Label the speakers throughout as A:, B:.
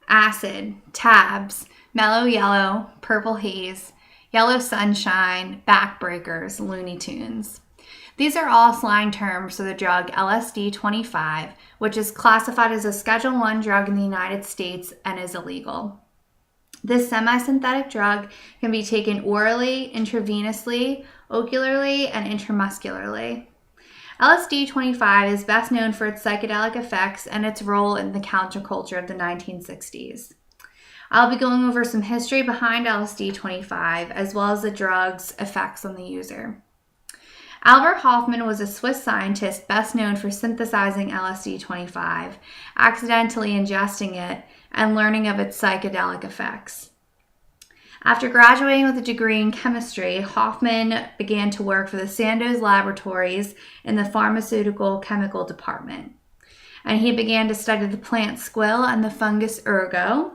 A: acid, tabs, mellow yellow, purple haze, yellow sunshine, backbreakers, Looney Tunes. These are all slang terms for the drug LSD-25, which is classified as a Schedule I drug in the United States and is illegal. This semi-synthetic drug can be taken orally, intravenously, ocularly, and intramuscularly. LSD-25 is best known for its psychedelic effects and its role in the counterculture of the 1960s. I'll be going over some history behind LSD-25 as well as the drug's effects on the user. Albert Hofmann was a Swiss scientist best known for synthesizing LSD-25, accidentally ingesting it, and learning of its psychedelic effects. After graduating with a degree in chemistry, Hofmann began to work for the Sandoz Laboratories in the pharmaceutical chemical department. And he began to study the plant squill and the fungus ergot,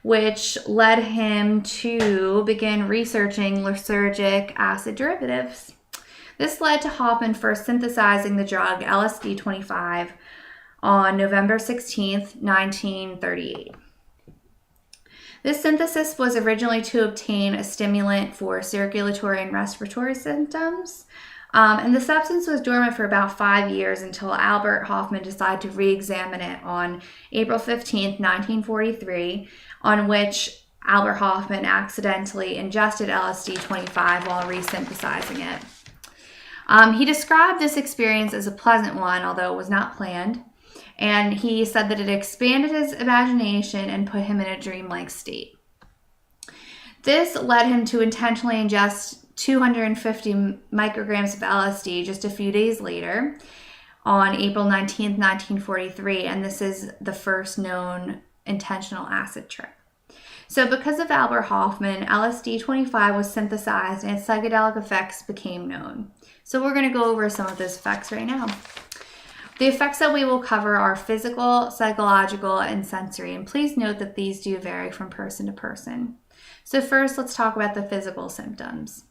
A: which led him to begin researching lysergic acid derivatives. This led to Hofmann first synthesizing the drug LSD-25 on November 16, 1938. This synthesis was originally to obtain a stimulant for circulatory and respiratory symptoms, and the substance was dormant for about 5 years until Albert Hofmann decided to re-examine it on April 15, 1943, on which Albert Hofmann accidentally ingested LSD-25 while resynthesizing it. He described this experience as a pleasant one, although it was not planned, and he said that it expanded his imagination and put him in a dreamlike state. This led him to intentionally ingest 250 micrograms of LSD just a few days later on April 19, 1943, and this is the first known intentional acid trip. So because of Albert Hofmann, LSD-25 was synthesized and its psychedelic effects became known. So we're going to go over some of those effects right now. The effects that we will cover are physical, psychological, and sensory, and please note that these do vary from person to person. So first, let's talk about the physical symptoms.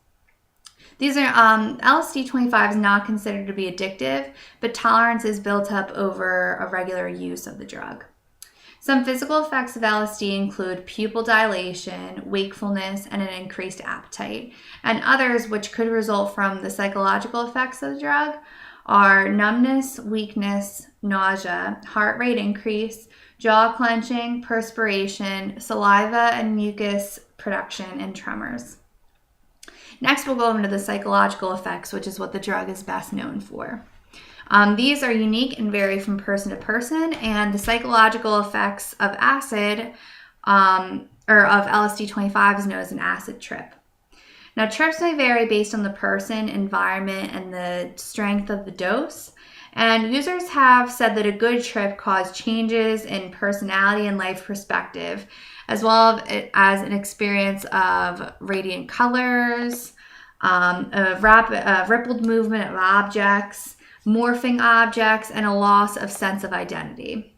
A: These are LSD-25 is not considered to be addictive, but tolerance is built up over a regular use of the drug. Some physical effects of LSD include pupil dilation, wakefulness, and an increased appetite. And others, which could result from the psychological effects of the drug, are numbness, weakness, nausea, heart rate increase, jaw clenching, perspiration, saliva and mucus production, and tremors. Next, we'll go into the psychological effects, which is what the drug is best known for. These are unique and vary from person to person, and the psychological effects of acid, or of LSD-25 is known as an acid trip. Now, trips may vary based on the person, environment, and the strength of the dose, and users have said that a good trip caused changes in personality and life perspective, as well as an experience of radiant colors, a rippled movement of objects, morphing objects, and a loss of sense of identity.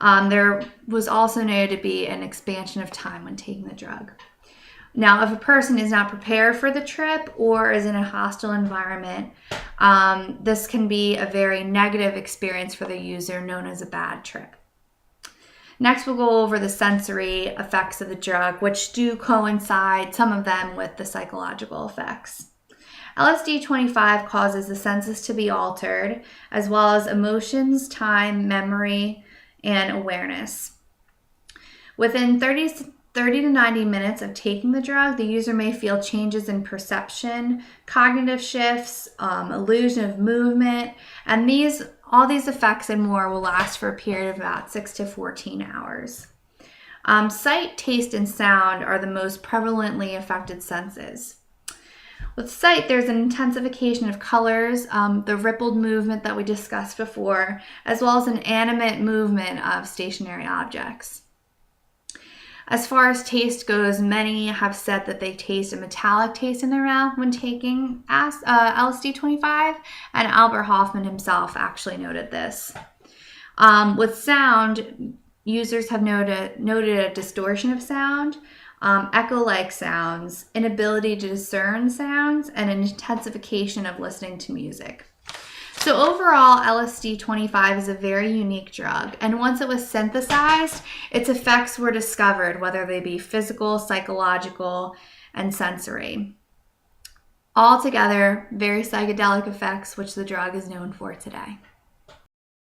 A: There was also noted to be an expansion of time when taking the drug. Now, if a person is not prepared for the trip or is in a hostile environment, this can be a very negative experience for the user, known as a bad trip. Next, we'll go over the sensory effects of the drug, which do coincide, some of them, with the psychological effects. LSD-25 causes the senses to be altered, as well as emotions, time, memory, and awareness. Within 30 to 90 minutes of taking the drug, the user may feel changes in perception, cognitive shifts, illusion of movement, and all these effects and more will last for a period of about 6 to 14 hours. Sight, taste, and sound are the most prevalently affected senses. With sight, there's an intensification of colors, the rippled movement that we discussed before, as well as an animate movement of stationary objects. As far as taste goes, many have said that they taste a metallic taste in their mouth when taking LSD-25, and Albert Hofmann himself actually noted this. With sound, users have noted a distortion of sound, echo-like sounds, inability to discern sounds, and an intensification of listening to music. So overall, LSD-25 is a very unique drug, and once it was synthesized, its effects were discovered, whether they be physical, psychological, and sensory. Altogether, very psychedelic effects, which the drug is known for today.